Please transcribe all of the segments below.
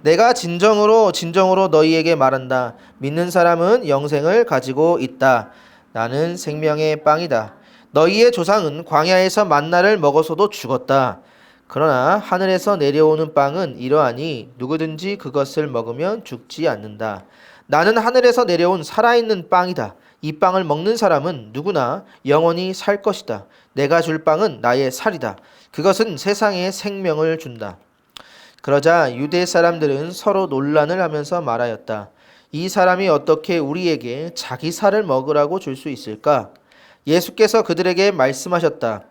내가 진정으로 진정으로 너희에게 말한다. 믿는 사람은 영생을 가지고 있다. 나는 생명의 빵이다. 너희의 조상은 광야에서 만나를 먹어서도 죽었다. 그러나 하늘에서 내려오는 빵은 이러하니 누구든지 그것을 먹으면 죽지 않는다. 나는 하늘에서 내려온 살아있는 빵이다. 이 빵을 먹는 사람은 누구나 영원히 살 것이다. 내가 줄 빵은 나의 살이다. 그것은 세상에 생명을 준다. 그러자 유대 사람들은 서로 논란을 하면서 말하였다. 이 사람이 어떻게 우리에게 자기 살을 먹으라고 줄 수 있을까? 예수께서 그들에게 말씀하셨다.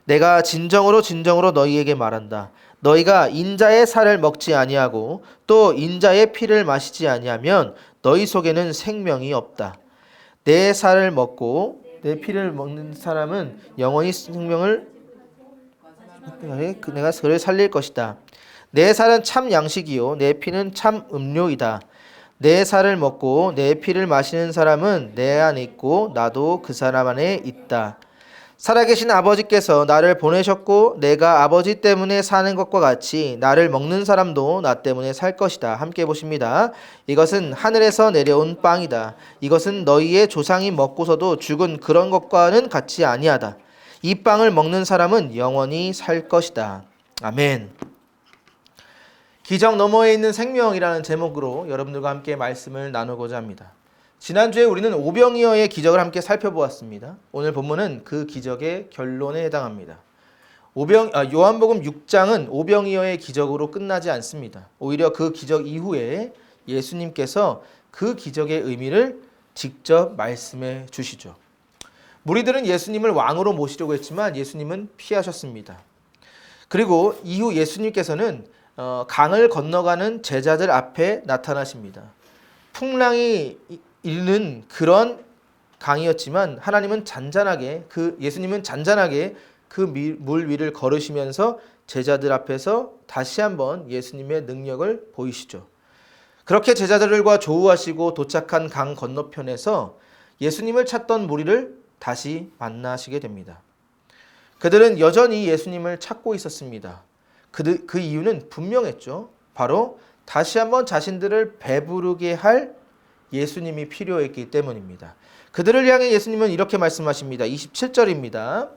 내가 진정으로 진정으로 너희에게 말한다. 너희가 인자의 살을 먹지 아니하고 또 인자의 피를 마시지 아니하면 너희 속에는 생명이 없다. 내 살을 먹고 내 피를 먹는 사람은 영원히 생명을 내가 그를 살릴 것이다. 내 살은 참 양식이요 내 피는 참 음료이다. 내 살을 먹고 내 피를 마시는 사람은 내 안에 있고 나도 그 사람 안에 있다. 살아계신 아버지께서 나를 보내셨고 내가 아버지 때문에 사는 것과 같이 나를 먹는 사람도 나 때문에 살 것이다. 함께 보십니다. 이것은 하늘에서 내려온 빵이다. 이것은 너희의 조상이 먹고서도 죽은 그런 것과는 같이 아니하다. 이 빵을 먹는 사람은 영원히 살 것이다. 아멘. 기적 너머에 있는 생명이라는 제목으로 여러분들과 함께 말씀을 나누고자 합니다. 지난주에 우리는 오병이어의 기적을 함께 살펴보았습니다. 오늘 본문은 그 기적의 결론에 해당합니다. 요한복음 6장은 오병이어의 기적으로 끝나지 않습니다. 오히려 그 기적 이후에 예수님께서 그 기적의 의미를 직접 말씀해 주시죠. 무리들은 예수님을 왕으로 모시려고 했지만 예수님은 피하셨습니다. 그리고 이후 예수님께서는 강을 건너가는 제자들 앞에 나타나십니다. 풍랑이 일는 그런 강이었지만 예수님은 잔잔하게 그 물 위를 걸으시면서 제자들 앞에서 다시 한번 예수님의 능력을 보이시죠. 그렇게 제자들과 조우하시고 도착한 강 건너편에서 예수님을 찾던 무리를 다시 만나시게 됩니다. 그들은 여전히 예수님을 찾고 있었습니다. 그 이유는 분명했죠. 바로 다시 한번 자신들을 배부르게 할 예수님이 필요했기 때문입니다. 그들을 향해 예수님은 이렇게 말씀하십니다. 27절입니다.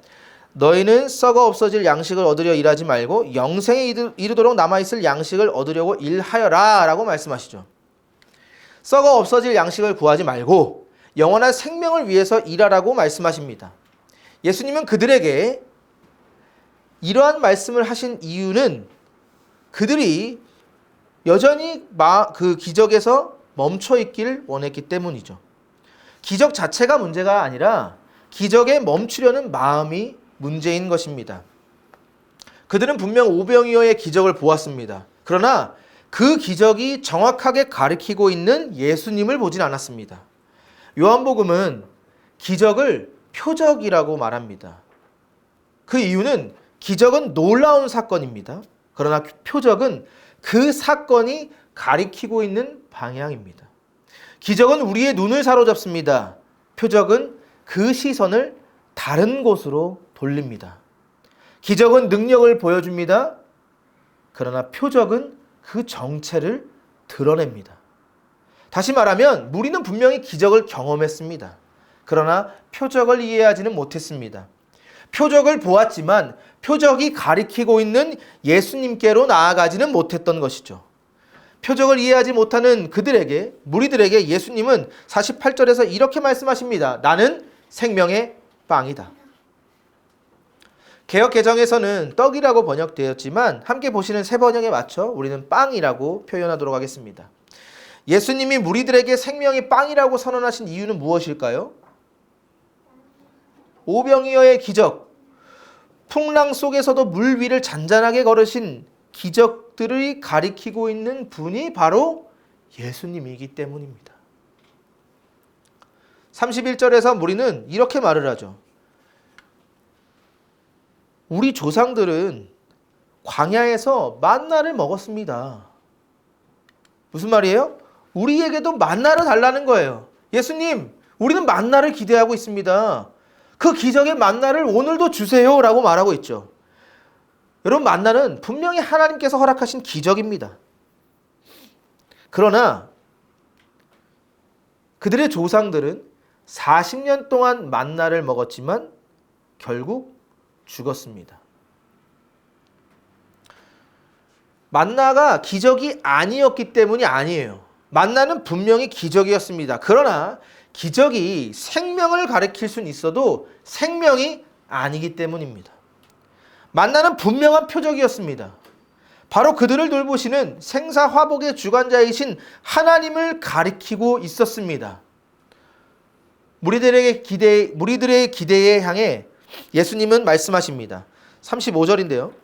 너희는 썩어 없어질 양식을 얻으려 일하지 말고 영생에 이르도록 남아있을 양식을 얻으려고 일하여라 라고 말씀하시죠. 썩어 없어질 양식을 구하지 말고 영원한 생명을 위해서 일하라고 말씀하십니다. 예수님은 그들에게 이러한 말씀을 하신 이유는 그들이 여전히 그 기적에서 멈춰 있길 원했기 때문이죠. 기적 자체가 문제가 아니라 기적에 멈추려는 마음이 문제인 것입니다. 그들은 분명 오병이어의 기적을 보았습니다. 그러나 그 기적이 정확하게 가리키고 있는 예수님을 보진 않았습니다. 요한복음은 기적을 표적이라고 말합니다. 그 이유는 기적은 놀라운 사건입니다. 그러나 표적은 그 사건이 가리키고 있는 방향입니다. 기적은 우리의 눈을 사로잡습니다. 표적은 그 시선을 다른 곳으로 돌립니다. 기적은 능력을 보여줍니다. 그러나 표적은 그 정체를 드러냅니다. 다시 말하면 무리는 분명히 기적을 경험했습니다. 그러나 표적을 이해하지는 못했습니다. 표적을 보았지만 표적이 가리키고 있는 예수님께로 나아가지는 못했던 것이죠. 표적을 이해하지 못하는 무리들에게 예수님은 48절에서 이렇게 말씀하십니다. 나는 생명의 빵이다. 개역 개정에서는 떡이라고 번역되었지만 함께 보시는 새 번역에 맞춰 우리는 빵이라고 표현하도록 하겠습니다. 예수님이 무리들에게 생명의 빵이라고 선언하신 이유는 무엇일까요? 오병이어의 기적, 풍랑 속에서도 물 위를 잔잔하게 걸으신 기적들을 가리키고 있는 분이 바로 예수님이기 때문입니다. 31절에서 무리는 이렇게 말을 하죠. 우리 조상들은 광야에서 만나를 먹었습니다. 무슨 말이에요? 우리에게도 만나를 달라는 거예요. 예수님, 우리는 만나를 기대하고 있습니다. 그 기적의 만나를 오늘도 주세요 라고 말하고 있죠. 여러분, 만나는 분명히 하나님께서 허락하신 기적입니다. 그러나 그들의 조상들은 40년 동안 만나를 먹었지만 결국 죽었습니다. 만나가 기적이 아니었기 때문이 아니에요. 만나는 분명히 기적이었습니다. 그러나 기적이 생명을 가리킬 수는 있어도 생명이 아니기 때문입니다. 만나는 분명한 표적이었습니다. 바로 그들을 돌보시는 생사화복의 주관자이신 하나님을 가리키고 있었습니다. 무리들의 기대에 향해 예수님은 말씀하십니다. 35절인데요.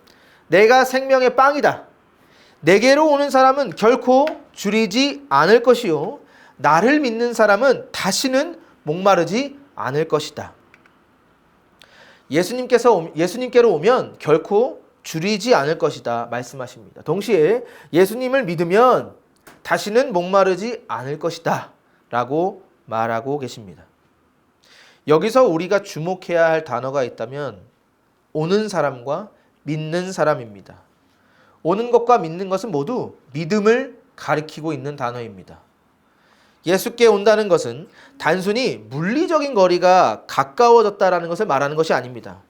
내가 생명의 빵이다. 내게로 오는 사람은 결코 줄이지 않을 것이요. 나를 믿는 사람은 다시는 목마르지 않을 것이다. 예수님께로 오면 결코 줄이지 않을 것이다 말씀하십니다. 동시에 예수님을 믿으면 다시는 목마르지 않을 것이다 라고 말하고 계십니다. 여기서 우리가 주목해야 할 단어가 있다면 오는 사람과 믿는 사람입니다. 오는 것과 믿는 것은 모두 믿음을 가리키고 있는 단어입니다. 예수께 온다는 것은 단순히 물리적인 거리가 가까워졌다라는 것을 말하는 것이 아닙니다.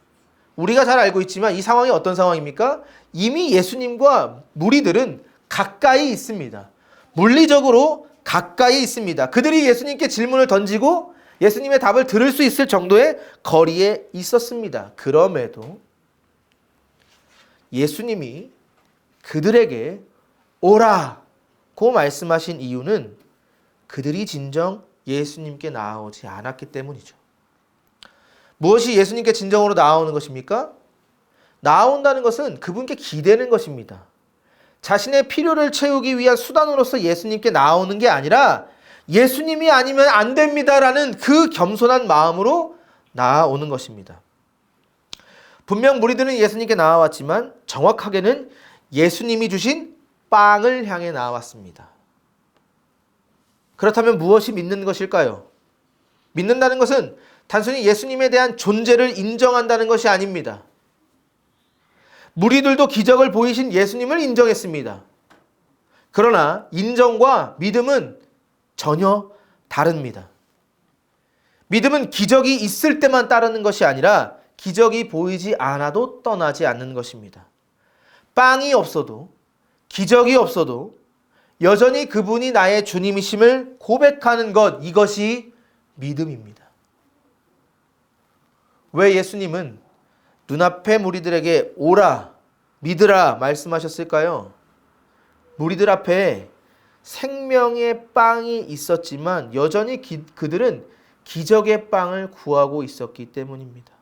우리가 잘 알고 있지만 이 상황이 어떤 상황입니까? 이미 예수님과 무리들은 가까이 있습니다. 물리적으로 가까이 있습니다. 그들이 예수님께 질문을 던지고 예수님의 답을 들을 수 있을 정도의 거리에 있었습니다. 그럼에도 예수님이 그들에게 오라고 말씀하신 이유는 그들이 진정 예수님께 나아오지 않았기 때문이죠. 무엇이 예수님께 진정으로 나아오는 것입니까? 나아온다는 것은 그분께 기대는 것입니다. 자신의 필요를 채우기 위한 수단으로서 예수님께 나아오는 게 아니라 예수님이 아니면 안 됩니다라는 그 겸손한 마음으로 나아오는 것입니다. 분명 무리들은 예수님께 나아왔지만 정확하게는 예수님이 주신 빵을 향해 나아왔습니다. 그렇다면 무엇이 믿는 것일까요? 믿는다는 것은 단순히 예수님에 대한 존재를 인정한다는 것이 아닙니다. 무리들도 기적을 보이신 예수님을 인정했습니다. 그러나 인정과 믿음은 전혀 다릅니다. 믿음은 기적이 있을 때만 따르는 것이 아니라 기적이 보이지 않아도 떠나지 않는 것입니다. 빵이 없어도 기적이 없어도 여전히 그분이 나의 주님이심을 고백하는 것, 이것이 믿음입니다. 왜 예수님은 눈앞의 무리들에게 오라, 믿으라 말씀하셨을까요? 무리들 앞에 생명의 빵이 있었지만 여전히 그들은 기적의 빵을 구하고 있었기 때문입니다.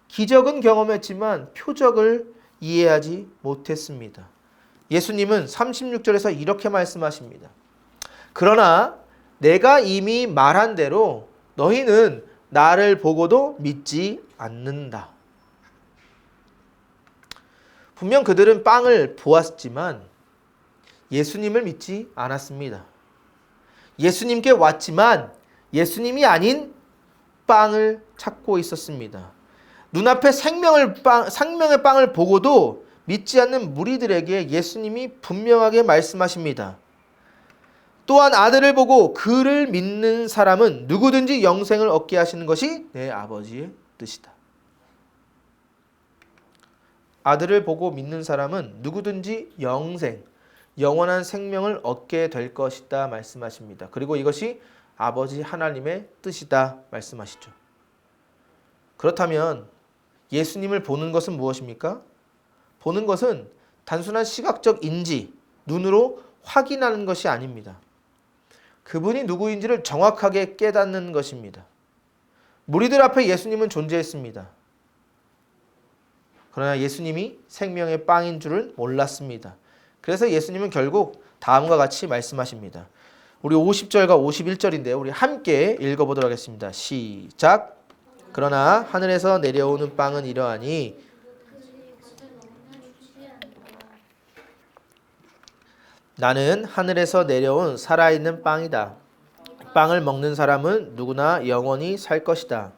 기적은 경험했지만 표적을 이해하지 못했습니다. 예수님은 36절에서 이렇게 말씀하십니다. 그러나 내가 이미 말한 대로 너희는 나를 보고도 믿지 않는다. 분명 그들은 빵을 보았지만 예수님을 믿지 않았습니다. 예수님께 왔지만 예수님이 아닌 빵을 찾고 있었습니다. 눈앞에 생명의 빵을 보고도 믿지 않는 무리들에게 예수님이 분명하게 말씀하십니다. 또한 아들을 보고 그를 믿는 사람은 누구든지 영생을 얻게 하시는 것이 내 아버지의 뜻이다. 아들을 보고 믿는 사람은 누구든지 영원한 생명을 얻게 될 것이다 말씀하십니다. 그리고 이것이 아버지 하나님의 뜻이다 말씀하시죠. 그렇다면 예수님을 보는 것은 무엇입니까? 보는 것은 단순한 시각적 인지, 눈으로 확인하는 것이 아닙니다. 그분이 누구인지를 정확하게 깨닫는 것입니다. 무리들 앞에 예수님은 존재했습니다. 그러나 예수님이 생명의 빵인 줄은 몰랐습니다. 그래서 예수님은 결국 다음과 같이 말씀하십니다. 우리 50절과 51절인데요. 우리 함께 읽어보도록 하겠습니다. 시작. 그러나 하늘에서 내려오는 빵은 이러하니 나는 하늘에서 내려온 살아있는 빵이다. 빵을 먹는 사람은 누구나 영원히 살 것이다.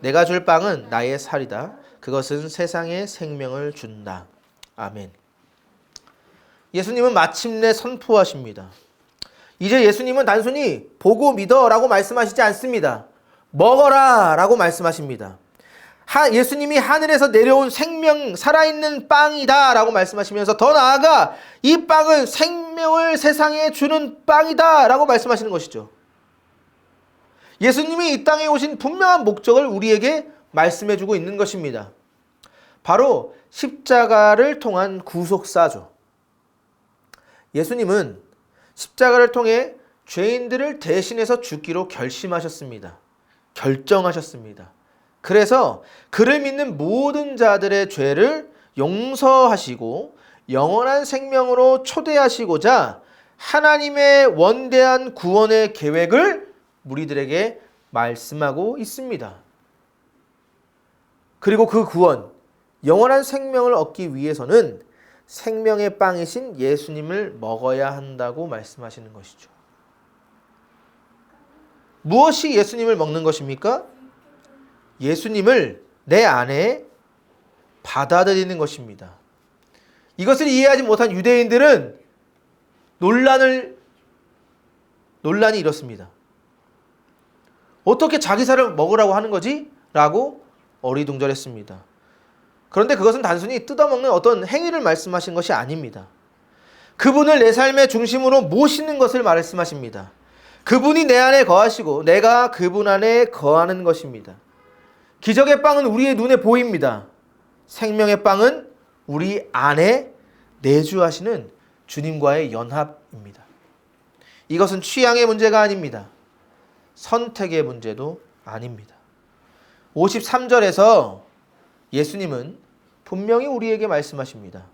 내가 줄 빵은 나의 살이다. 그것은 세상에 생명을 준다. 아멘. 예수님은 마침내 선포하십니다. 이제 예수님은 단순히 보고 믿어라고 말씀하시지 않습니다. 먹어라라고 말씀하십니다. 예수님이 하늘에서 내려온 생명, 살아있는 빵이다라고 말씀하시면서 더 나아가 이 빵은 생명을 세상에 주는 빵이다라고 말씀하시는 것이죠. 예수님이 이 땅에 오신 분명한 목적을 우리에게 말씀해주고 있는 것입니다. 바로 십자가를 통한 구속사죠. 예수님은 십자가를 통해 죄인들을 대신해서 죽기로 결심하셨습니다. 결정하셨습니다. 그래서 그를 믿는 모든 자들의 죄를 용서하시고 영원한 생명으로 초대하시고자 하나님의 원대한 구원의 계획을 우리들에게 말씀하고 있습니다. 그리고 그 구원, 영원한 생명을 얻기 위해서는 생명의 빵이신 예수님을 먹어야 한다고 말씀하시는 것이죠. 무엇이 예수님을 먹는 것입니까? 예수님을 내 안에 받아들이는 것입니다. 이것을 이해하지 못한 유대인들은 논란이 이렇습니다. 어떻게 자기 살을 먹으라고 하는 거지? 라고 어리둥절했습니다. 그런데 그것은 단순히 뜯어먹는 어떤 행위를 말씀하신 것이 아닙니다. 그분을 내 삶의 중심으로 모시는 것을 말씀하십니다. 그분이 내 안에 거하시고 내가 그분 안에 거하는 것입니다. 기적의 빵은 우리의 눈에 보입니다. 생명의 빵은 우리 안에 내주하시는 주님과의 연합입니다. 이것은 취향의 문제가 아닙니다. 선택의 문제도 아닙니다. 53절에서 예수님은 분명히 우리에게 말씀하십니다.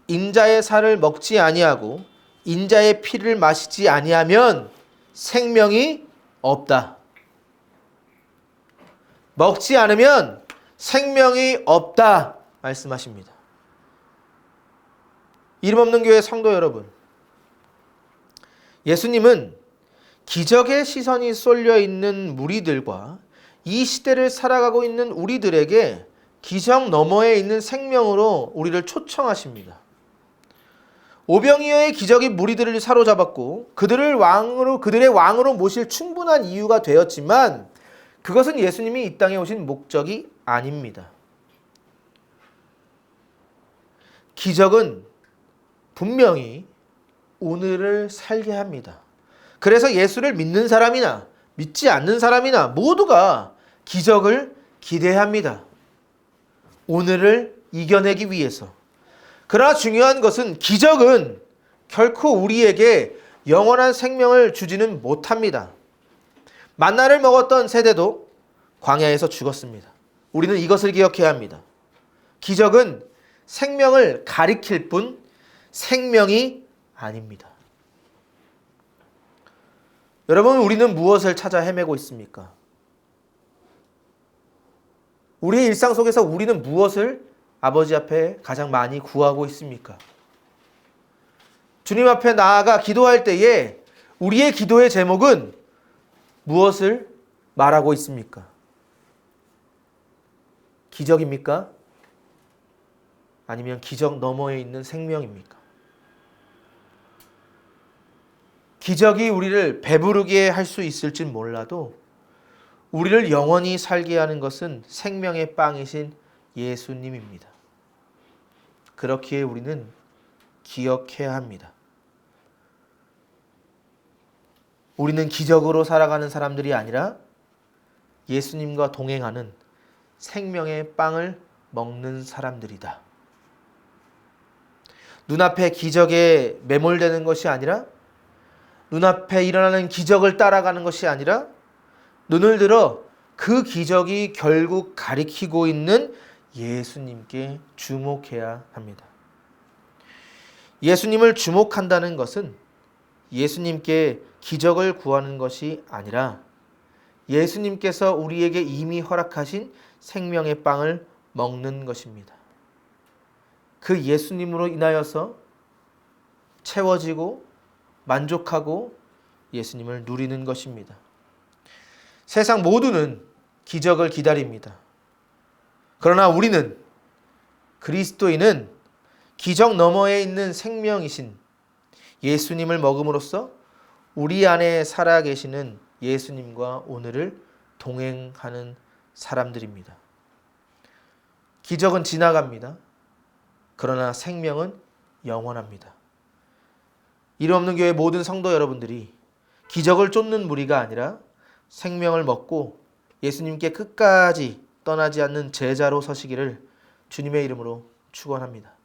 인자의 살을 먹지 아니하고 인자의 피를 마시지 아니하면 생명이 없다. 먹지 않으면 생명이 없다 말씀하십니다. 이름 없는 교회 성도 여러분, 예수님은 기적의 시선이 쏠려 있는 무리들과 이 시대를 살아가고 있는 우리들에게 기적 너머에 있는 생명으로 우리를 초청하십니다. 오병이어의 기적이 무리들을 사로잡았고 그들의 왕으로 모실 충분한 이유가 되었지만 그것은 예수님이 이 땅에 오신 목적이 아닙니다. 기적은 분명히 오늘을 살게 합니다. 그래서 예수를 믿는 사람이나 믿지 않는 사람이나 모두가 기적을 기대합니다. 오늘을 이겨내기 위해서. 그러나 중요한 것은 기적은 결코 우리에게 영원한 생명을 주지는 못합니다. 만나를 먹었던 세대도 광야에서 죽었습니다. 우리는 이것을 기억해야 합니다. 기적은 생명을 가리킬 뿐 생명이 아닙니다. 여러분, 우리는 무엇을 찾아 헤매고 있습니까? 우리의 일상 속에서 우리는 무엇을 아버지 앞에 가장 많이 구하고 있습니까? 주님 앞에 나아가 기도할 때에 우리의 기도의 제목은 무엇을 말하고 있습니까? 기적입니까? 아니면 기적 너머에 있는 생명입니까? 기적이 우리를 배부르게 할 수 있을지 몰라도 우리를 영원히 살게 하는 것은 생명의 빵이신 예수님입니다. 그렇기에 우리는 기억해야 합니다. 우리는 기적으로 살아가는 사람들이 아니라 예수님과 동행하는 생명의 빵을 먹는 사람들이다. 눈앞에 기적에 매몰되는 것이 아니라 눈앞에 일어나는 기적을 따라가는 것이 아니라 눈을 들어 그 기적이 결국 가리키고 있는 예수님께 주목해야 합니다. 예수님을 주목한다는 것은 예수님께 기적을 구하는 것이 아니라 예수님께서 우리에게 이미 허락하신 생명의 빵을 먹는 것입니다. 그 예수님으로 인하여서 채워지고 만족하고 예수님을 누리는 것입니다. 세상 모두는 기적을 기다립니다. 그러나 우리는, 그리스도인은 기적 너머에 있는 생명이신 예수님을 먹음으로써 우리 안에 살아계시는 예수님과 오늘을 동행하는 사람들입니다. 기적은 지나갑니다. 그러나 생명은 영원합니다. 이름 없는 교회 모든 성도 여러분들이 기적을 쫓는 무리가 아니라 생명을 먹고 예수님께 끝까지 떠나지 않는 제자로 서시기를 주님의 이름으로 축원합니다.